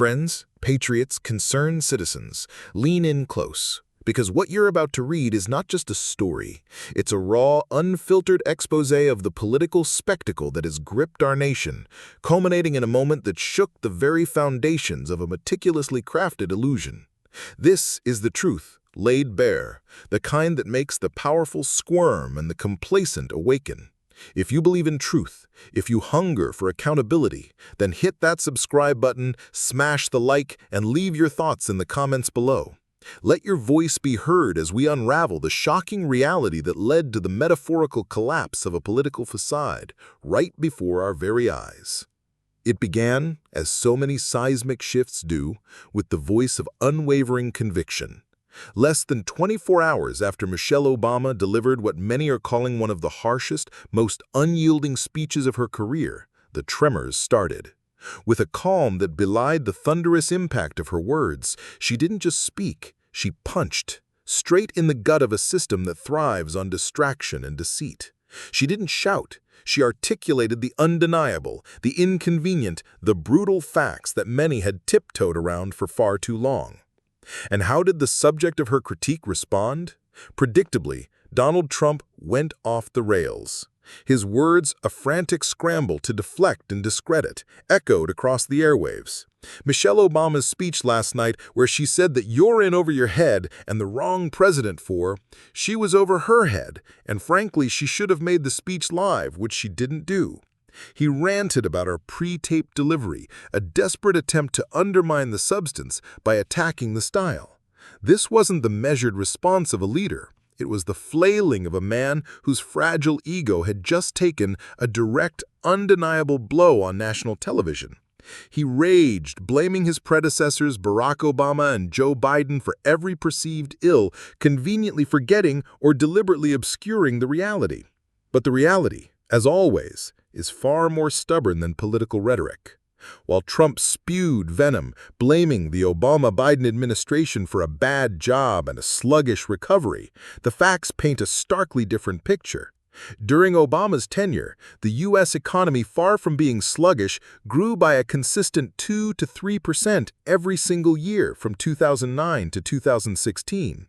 Friends, patriots, concerned citizens, lean in close. Because what you're about to read is not just a story. It's a raw, unfiltered exposé of the political spectacle that has gripped our nation, culminating in a moment that shook the very foundations of a meticulously crafted illusion. This is the truth, laid bare, the kind that makes the powerful squirm and the complacent awaken. If you believe in truth, if you hunger for accountability, then hit that subscribe button, smash the like, and leave your thoughts in the comments below. Let your voice be heard as we unravel the shocking reality that led to the metaphorical collapse of a political facade right before our very eyes. It began, as so many seismic shifts do, with the voice of unwavering conviction. Less than 24 hours after Michelle Obama delivered what many are calling one of the harshest, most unyielding speeches of her career, the tremors started. With a calm that belied the thunderous impact of her words, she didn't just speak, she punched, straight in the gut of a system that thrives on distraction and deceit. She didn't shout, she articulated the undeniable, the inconvenient, the brutal facts that many had tiptoed around for far too long. And how did the subject of her critique respond? Predictably, Donald Trump went off the rails. His words, a frantic scramble to deflect and discredit, echoed across the airwaves. Michelle Obama's speech last night, where she said that you're in over your head and the wrong president for, she was over her head, and frankly, she should have made the speech live, which she didn't do. He ranted about our pre-taped delivery, a desperate attempt to undermine the substance by attacking the style. This wasn't the measured response of a leader. It was the flailing of a man whose fragile ego had just taken a direct, undeniable blow on national television. He raged, blaming his predecessors Barack Obama and Joe Biden for every perceived ill, conveniently forgetting or deliberately obscuring the reality. But the reality, as always, is far more stubborn than political rhetoric. While Trump spewed venom, blaming the Obama-Biden administration for a bad job and a sluggish recovery, the facts paint a starkly different picture. During Obama's tenure, the U.S. economy, far from being sluggish, grew by a consistent 2 to 3% every single year from 2009 to 2016.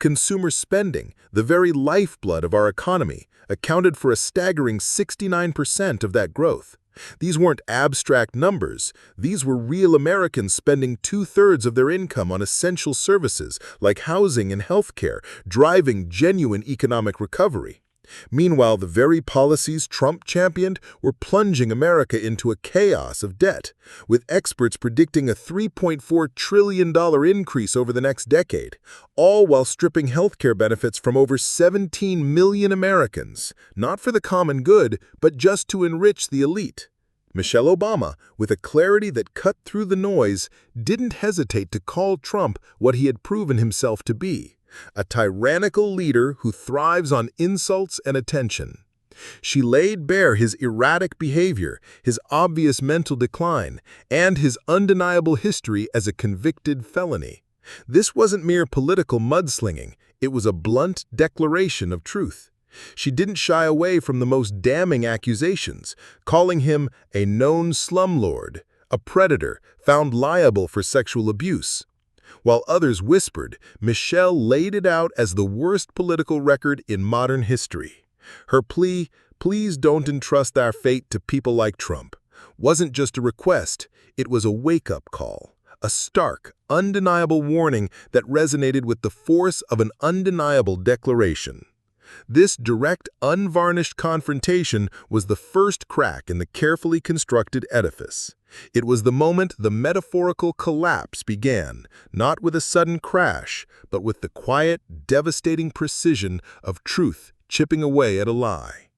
Consumer spending, the very lifeblood of our economy, accounted for a staggering 69% of that growth. These weren't abstract numbers. These were real Americans spending 2/3 of their income on essential services like housing and healthcare, driving genuine economic recovery. Meanwhile, the very policies Trump championed were plunging America into a chaos of debt, with experts predicting a $3.4 trillion increase over the next decade, all while stripping healthcare benefits from over 17 million Americans, not for the common good, but just to enrich the elite. Michelle Obama, with a clarity that cut through the noise, didn't hesitate to call Trump what he had proven himself to be: a tyrannical leader who thrives on insults and attention. She laid bare his erratic behavior, his obvious mental decline, and his undeniable history as a convicted felony. This wasn't mere political mudslinging, it was a blunt declaration of truth. She didn't shy away from the most damning accusations, calling him a known slumlord, a predator found liable for sexual abuse. While others whispered, Michelle laid it out as the worst political record in modern history. Her plea, "Please don't entrust our fate to people like Trump," wasn't just a request, it was a wake-up call, a stark, undeniable warning that resonated with the force of an undeniable declaration. This direct, unvarnished confrontation was the first crack in the carefully constructed edifice. It was the moment the metaphorical collapse began, not with a sudden crash, but with the quiet, devastating precision of truth chipping away at a lie.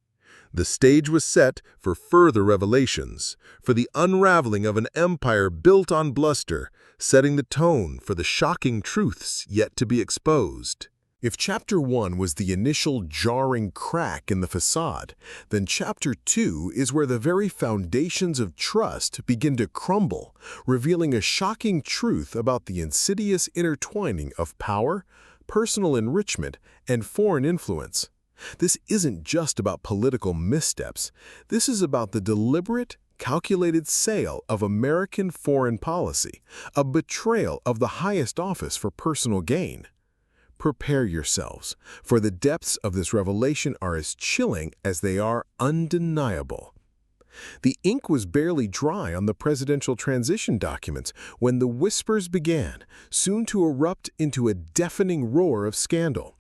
The stage was set for further revelations, for the unraveling of an empire built on bluster, setting the tone for the shocking truths yet to be exposed. If Chapter 1 was the initial jarring crack in the facade, then Chapter 2 is where the very foundations of trust begin to crumble, revealing a shocking truth about the insidious intertwining of power, personal enrichment, and foreign influence. This isn't just about political missteps. This is about the deliberate, calculated sale of American foreign policy, a betrayal of the highest office for personal gain. Prepare yourselves, for the depths of this revelation are as chilling as they are undeniable. The ink was barely dry on the presidential transition documents when the whispers began, soon to erupt into a deafening roar of scandal.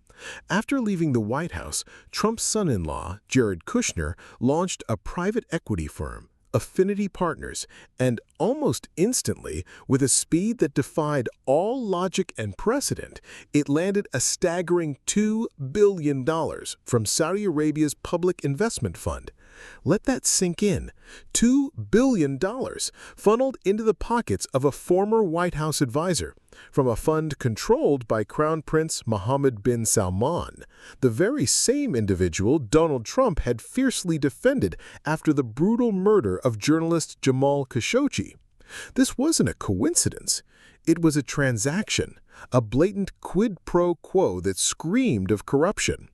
After leaving the White House, Trump's son-in-law, Jared Kushner, launched a private equity firm, Affinity Partners, and almost instantly, with a speed that defied all logic and precedent, it landed a staggering $2 billion from Saudi Arabia's public investment fund. Let that sink in. $2 billion funneled into the pockets of a former White House advisor, from a fund controlled by Crown Prince Mohammed bin Salman, the very same individual Donald Trump had fiercely defended after the brutal murder of journalist Jamal Khashoggi. This wasn't a coincidence. It was a transaction, a blatant quid pro quo that screamed of corruption.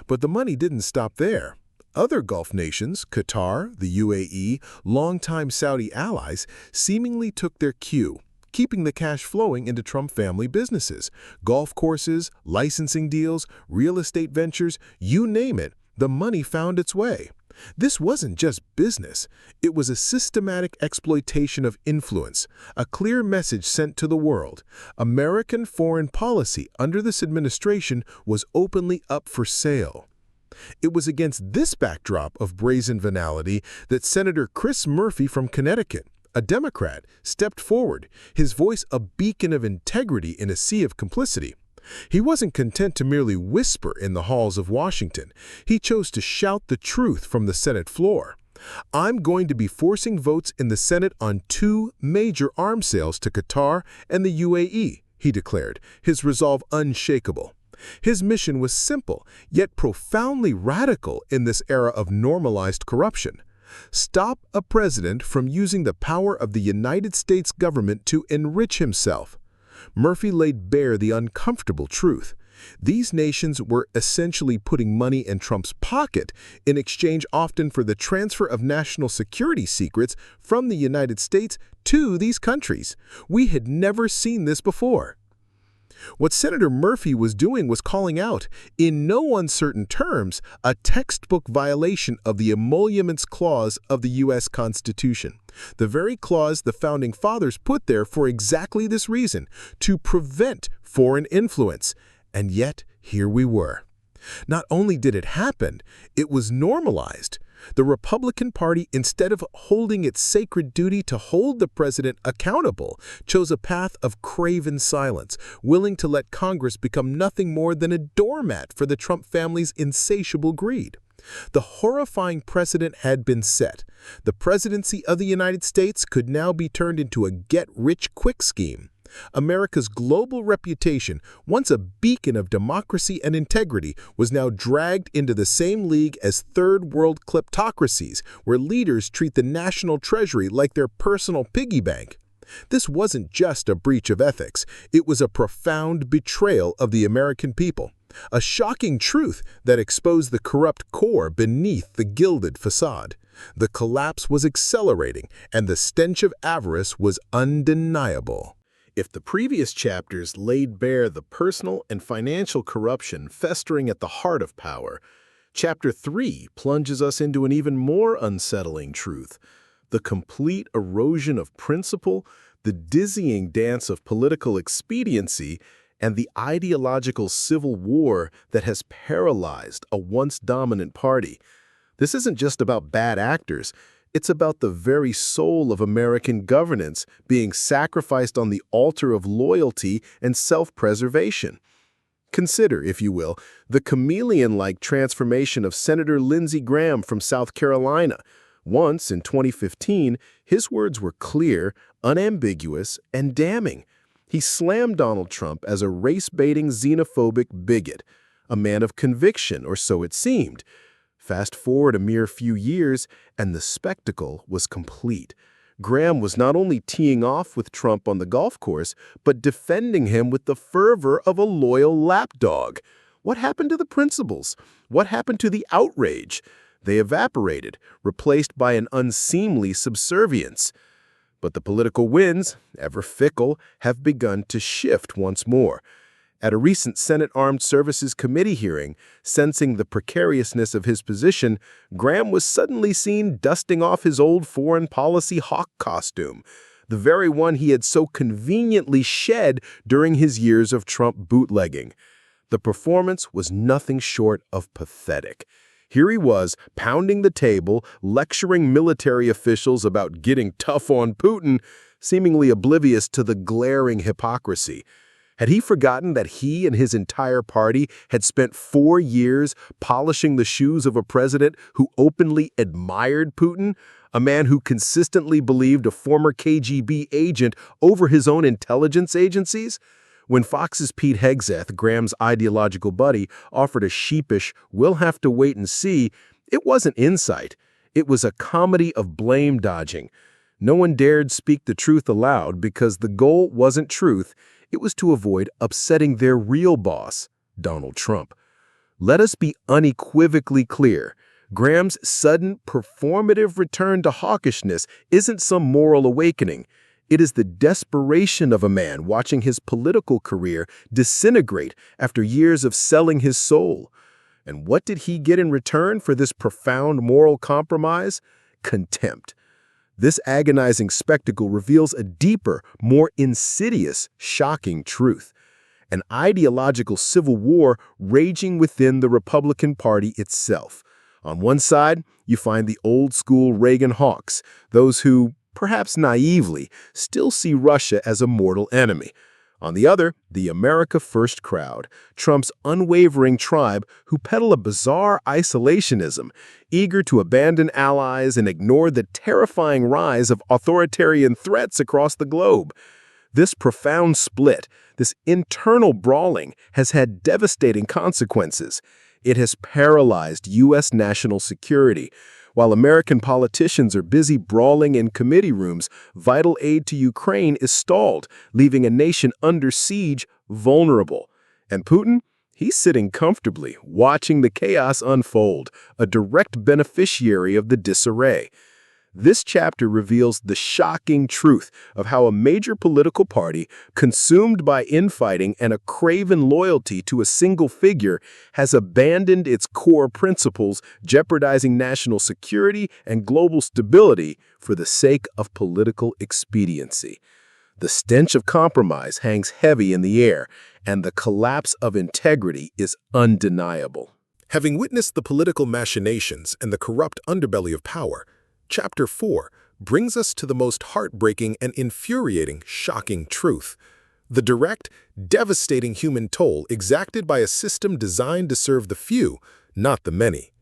But the money didn't stop there. Other Gulf nations, Qatar, the UAE, longtime Saudi allies, seemingly took their cue, keeping the cash flowing into Trump family businesses. Golf courses, licensing deals, real estate ventures, you name it, the money found its way. This wasn't just business. It was a systematic exploitation of influence, a clear message sent to the world. American foreign policy under this administration was openly up for sale. It was against this backdrop of brazen venality that Senator Chris Murphy from Connecticut, a Democrat, stepped forward, his voice a beacon of integrity in a sea of complicity. He wasn't content to merely whisper in the halls of Washington. He chose to shout the truth from the Senate floor. "I'm going to be forcing votes in the Senate on 2 major arms sales to Qatar and the UAE," he declared, his resolve unshakable. His mission was simple, yet profoundly radical in this era of normalized corruption. Stop a president from using the power of the United States government to enrich himself. Murphy laid bare the uncomfortable truth. These nations were essentially putting money in Trump's pocket in exchange often for the transfer of national security secrets from the United States to these countries. We had never seen this before. What Senator Murphy was doing was calling out, in no uncertain terms, a textbook violation of the Emoluments Clause of the U.S. Constitution, the very clause the Founding Fathers put there for exactly this reason, to prevent foreign influence. And yet, here we were. Not only did it happen, it was normalized. The Republican Party, instead of holding its sacred duty to hold the president accountable, chose a path of craven silence, willing to let Congress become nothing more than a doormat for the Trump family's insatiable greed. The horrifying precedent had been set. The presidency of the United States could now be turned into a get-rich-quick scheme. America's global reputation, once a beacon of democracy and integrity, was now dragged into the same league as third-world kleptocracies, where leaders treat the national treasury like their personal piggy bank. This wasn't just a breach of ethics. It was a profound betrayal of the American people, a shocking truth that exposed the corrupt core beneath the gilded facade. The collapse was accelerating, and the stench of avarice was undeniable. If the previous chapters laid bare the personal and financial corruption festering at the heart of power, Chapter 3 plunges us into an even more unsettling truth: the complete erosion of principle, the dizzying dance of political expediency, and the ideological civil war that has paralyzed a once dominant party. This isn't just about bad actors. It's about the very soul of American governance being sacrificed on the altar of loyalty and self-preservation. Consider, if you will, the chameleon-like transformation of Senator Lindsey Graham from South Carolina. Once, in 2015, his words were clear, unambiguous, and damning. He slammed Donald Trump as a race-baiting, xenophobic bigot, a man of conviction, or so it seemed. Fast forward a mere few years, and the spectacle was complete. Graham was not only teeing off with Trump on the golf course, but defending him with the fervor of a loyal lapdog. What happened to the principles? What happened to the outrage? They evaporated, replaced by an unseemly subservience. But the political winds, ever fickle, have begun to shift once more. At a recent Senate Armed Services Committee hearing, sensing the precariousness of his position, Graham was suddenly seen dusting off his old foreign policy hawk costume, the very one he had so conveniently shed during his years of Trump bootlegging. The performance was nothing short of pathetic. Here he was, pounding the table, lecturing military officials about getting tough on Putin, seemingly oblivious to the glaring hypocrisy. Had he forgotten that he and his entire party had spent 4 years polishing the shoes of a president who openly admired Putin, a man who consistently believed a former KGB agent over his own intelligence agencies? When Fox's Pete Hegseth, Graham's ideological buddy, offered a sheepish, "we'll have to wait and see," it wasn't insight. It was a comedy of blame dodging. No one dared speak the truth aloud because the goal wasn't truth. It was to avoid upsetting their real boss, Donald Trump. Let us be unequivocally clear. Graham's sudden, performative return to hawkishness isn't some moral awakening. It is the desperation of a man watching his political career disintegrate after years of selling his soul. And what did he get in return for this profound moral compromise? Contempt. This agonizing spectacle reveals a deeper, more insidious, shocking truth. An ideological civil war raging within the Republican Party itself. On one side, you find the old-school Reagan hawks, those who, perhaps naively, still see Russia as a mortal enemy. On the other, the America First crowd, Trump's unwavering tribe who peddle a bizarre isolationism, eager to abandon allies and ignore the terrifying rise of authoritarian threats across the globe. This profound split, this internal brawling, has had devastating consequences. It has paralyzed U.S. national security. While American politicians are busy brawling in committee rooms, vital aid to Ukraine is stalled, leaving a nation under siege, vulnerable. And Putin? He's sitting comfortably, watching the chaos unfold, a direct beneficiary of the disarray. This chapter reveals the shocking truth of how a major political party, consumed by infighting and a craven loyalty to a single figure, has abandoned its core principles, jeopardizing national security and global stability for the sake of political expediency. The stench of compromise hangs heavy in the air, and the collapse of integrity is undeniable. Having witnessed the political machinations and the corrupt underbelly of power, Chapter 4 brings us to the most heartbreaking and infuriating, shocking truth: the direct, devastating human toll exacted by a system designed to serve the few, not the many.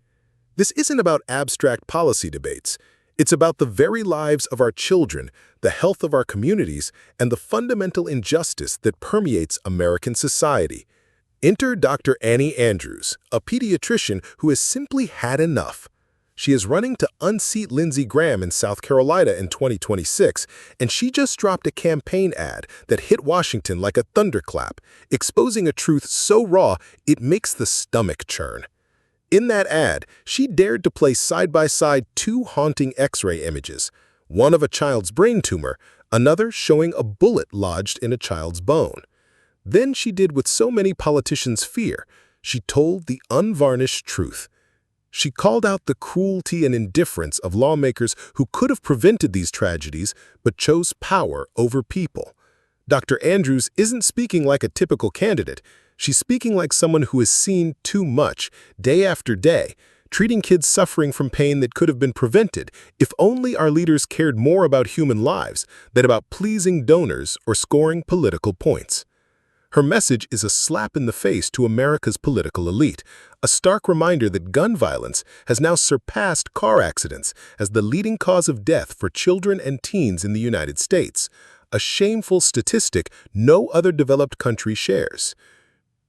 This isn't about abstract policy debates. It's about the very lives of our children, the health of our communities, and the fundamental injustice that permeates American society. Enter Dr. Annie Andrews, a pediatrician who has simply had enough. She is running to unseat Lindsey Graham in South Carolina in 2026, and she just dropped a campaign ad that hit Washington like a thunderclap, exposing a truth so raw it makes the stomach churn. In that ad, she dared to place side-by-side 2 haunting X-ray images, one of a child's brain tumor, another showing a bullet lodged in a child's bone. Then she did what so many politicians fear. She told the unvarnished truth. She called out the cruelty and indifference of lawmakers who could have prevented these tragedies but chose power over people. Dr. Andrews isn't speaking like a typical candidate. She's speaking like someone who has seen too much, day after day, treating kids suffering from pain that could have been prevented if only our leaders cared more about human lives than about pleasing donors or scoring political points. Her message is a slap in the face to America's political elite, a stark reminder that gun violence has now surpassed car accidents as the leading cause of death for children and teens in the United States, a shameful statistic no other developed country shares.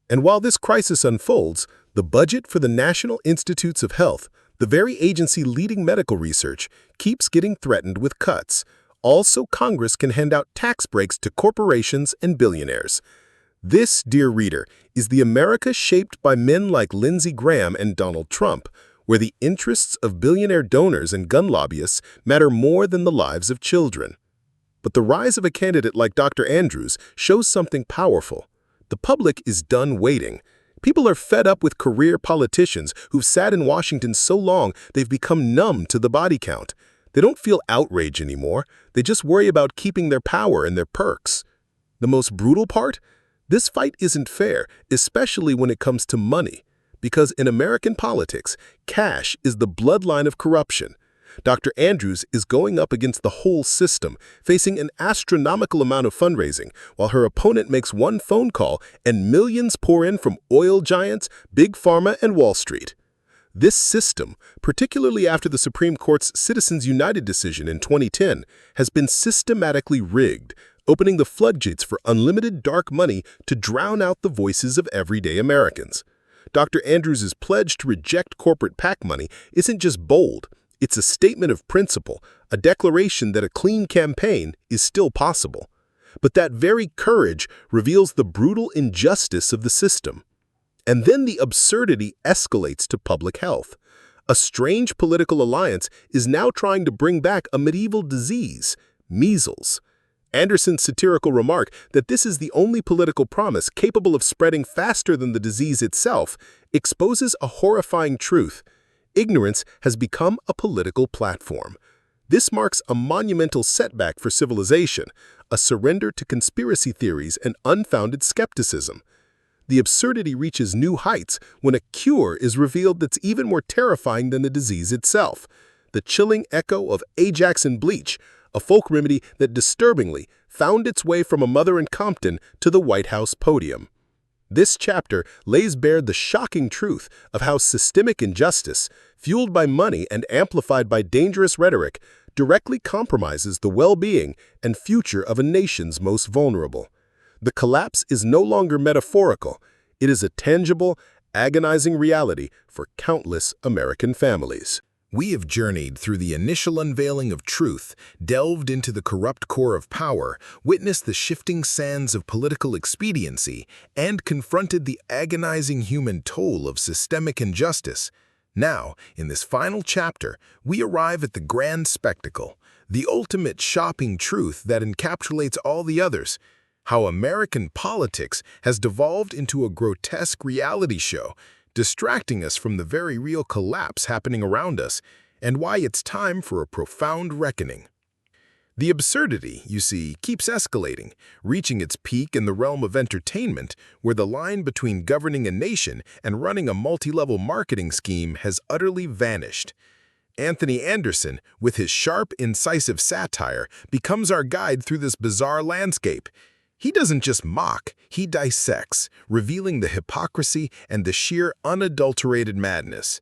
And while this crisis unfolds, the budget for the National Institutes of Health, the very agency leading medical research, keeps getting threatened with cuts. Also, Congress can hand out tax breaks to corporations and billionaires. This, dear reader, is the America shaped by men like Lindsey Graham and Donald Trump, where the interests of billionaire donors and gun lobbyists matter more than the lives of children. But the rise of a candidate like Dr. Andrews shows something powerful. The public is done waiting. People are fed up with career politicians who've sat in Washington so long they've become numb to the body count. They don't feel outrage anymore. They just worry about keeping their power and their perks. The most brutal part? This fight isn't fair, especially when it comes to money. Because in American politics, cash is the bloodline of corruption. Dr. Andrews is going up against the whole system, facing an astronomical amount of fundraising, while her opponent makes one phone call and millions pour in from oil giants, Big Pharma, and Wall Street. This system, particularly after the Supreme Court's Citizens United decision in 2010, has been systematically rigged, opening the floodgates for unlimited dark money to drown out the voices of everyday Americans. Dr. Andrews' pledge to reject corporate PAC money isn't just bold. It's a statement of principle, a declaration that a clean campaign is still possible. But that very courage reveals the brutal injustice of the system. And then the absurdity escalates to public health. A strange political alliance is now trying to bring back a medieval disease, measles. Anderson's satirical remark that this is the only political promise capable of spreading faster than the disease itself exposes a horrifying truth. Ignorance has become a political platform. This marks a monumental setback for civilization, a surrender to conspiracy theories and unfounded skepticism. The absurdity reaches new heights when a cure is revealed that's even more terrifying than the disease itself. The chilling echo of Ajax and bleach, a folk remedy that disturbingly found its way from a mother in Compton to the White House podium. This chapter lays bare the shocking truth of how systemic injustice, fueled by money and amplified by dangerous rhetoric, directly compromises the well-being and future of a nation's most vulnerable. The collapse is no longer metaphorical. It is a tangible, agonizing reality for countless American families. We have journeyed through the initial unveiling of truth, delved into the corrupt core of power, witnessed the shifting sands of political expediency, and confronted the agonizing human toll of systemic injustice. Now, in this final chapter, we arrive at the grand spectacle, the ultimate shopping truth that encapsulates all the others. How American politics has devolved into a grotesque reality show, distracting us from the very real collapse happening around us, and why it's time for a profound reckoning. The absurdity, you see, keeps escalating, reaching its peak in the realm of entertainment, where the line between governing a nation and running a multi-level marketing scheme has utterly vanished. Anthony Anderson, with his sharp, incisive satire, becomes our guide through this bizarre landscape. He doesn't just mock, he dissects, revealing the hypocrisy and the sheer unadulterated madness.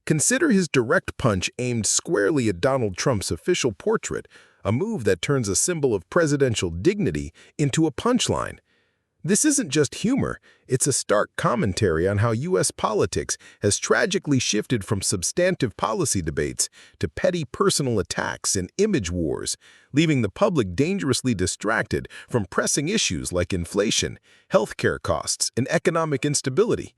Consider his direct punch aimed squarely at Donald Trump's official portrait, a move that turns a symbol of presidential dignity into a punchline. This isn't just humor, it's a stark commentary on how U.S. politics has tragically shifted from substantive policy debates to petty personal attacks and image wars, leaving the public dangerously distracted from pressing issues like inflation, healthcare costs, and economic instability.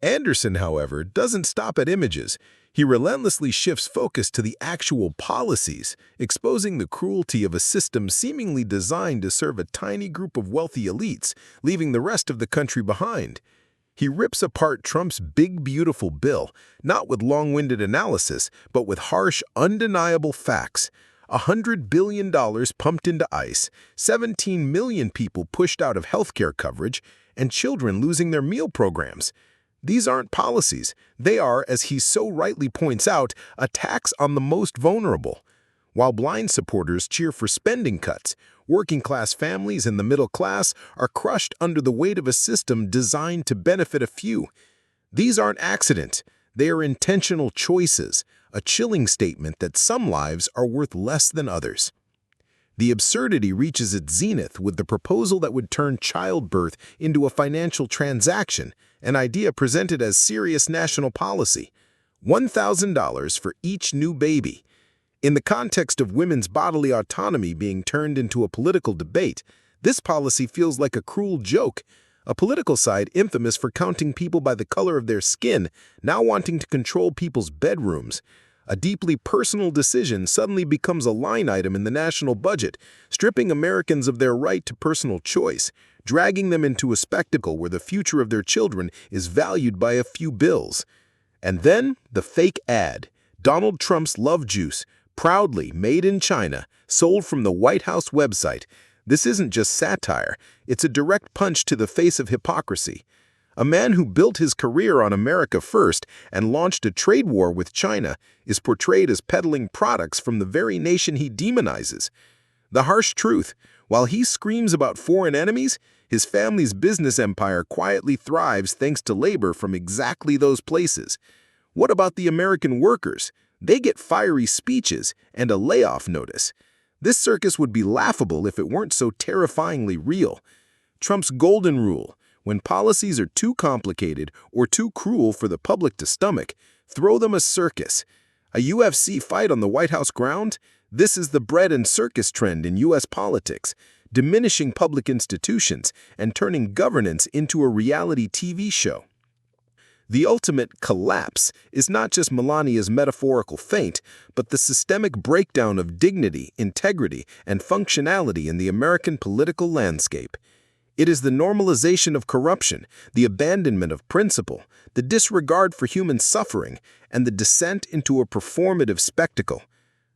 Anderson, however, doesn't stop at images. He relentlessly shifts focus to the actual policies, exposing the cruelty of a system seemingly designed to serve a tiny group of wealthy elites, leaving the rest of the country behind. He rips apart Trump's big, beautiful bill, not with long-winded analysis, but with harsh, undeniable facts. $100 billion pumped into ICE, 17 million people pushed out of healthcare coverage, and children losing their meal programs. These aren't policies. They are, as he so rightly points out, attacks on the most vulnerable. While blind supporters cheer for spending cuts, working-class families and the middle class are crushed under the weight of a system designed to benefit a few. These aren't accidents. They are intentional choices, a chilling statement that some lives are worth less than others. The absurdity reaches its zenith with the proposal that would turn childbirth into a financial transaction, an idea presented as serious national policy. $1,000 for each new baby. In the context of women's bodily autonomy being turned into a political debate, this policy feels like a cruel joke, A political side infamous for counting people by the color of their skin, now wanting to control people's bedrooms. A deeply personal decision suddenly becomes a line item in the national budget, stripping Americans of their right to personal choice, dragging them into a spectacle where the future of their children is valued by a few bills. And then, the fake ad. Donald Trump's Love Juice, proudly made in China, sold from the White House website. This isn't just satire, it's a direct punch to the face of hypocrisy. A man who built his career on America first and launched a trade war with China is portrayed as peddling products from the very nation he demonizes. The harsh truth, while he screams about foreign enemies, his family's business empire quietly thrives thanks to labor from exactly those places. What about the American workers? They get fiery speeches and a layoff notice. This circus would be laughable if it weren't so terrifyingly real. Trump's golden rule: when policies are too complicated or too cruel for the public to stomach, throw them a circus. A UFC fight on the White House ground? This is the bread and circus trend in U.S. politics, diminishing public institutions and turning governance into a reality TV show. The ultimate collapse is not just Melania's metaphorical faint, but the systemic breakdown of dignity, integrity, and functionality in the American political landscape. It is the normalization of corruption, the abandonment of principle, the disregard for human suffering, and the descent into a performative spectacle.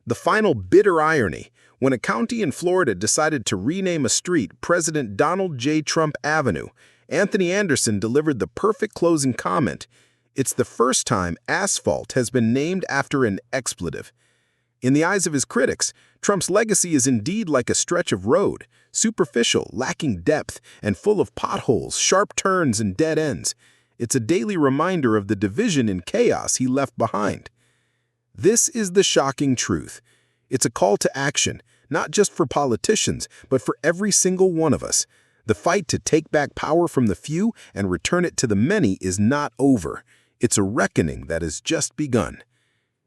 The final bitter irony: when a county in Florida decided to rename a street President Donald J. Trump Avenue, Anthony Anderson delivered the perfect closing comment: "It's the first time asphalt has been named after an expletive." In the eyes of his critics, Trump's legacy is indeed like a stretch of road, superficial, lacking depth, and full of potholes, sharp turns, and dead ends. It's a daily reminder of the division and chaos he left behind. This is the shocking truth. It's a call to action, not just for politicians, but for every single one of us. The fight to take back power from the few and return it to the many is not over. It's a reckoning that has just begun.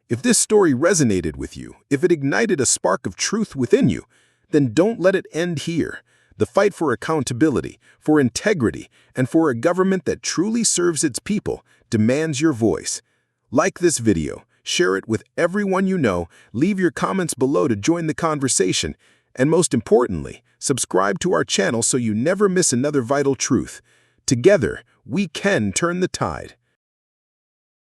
If this story resonated with you, if it ignited a spark of truth within you, then don't let it end here. The fight for accountability, for integrity, and for a government that truly serves its people demands your voice. Like this video, share it with everyone you know, leave your comments below to join the conversation, and most importantly, subscribe to our channel so you never miss another vital truth. Together, we can turn the tide.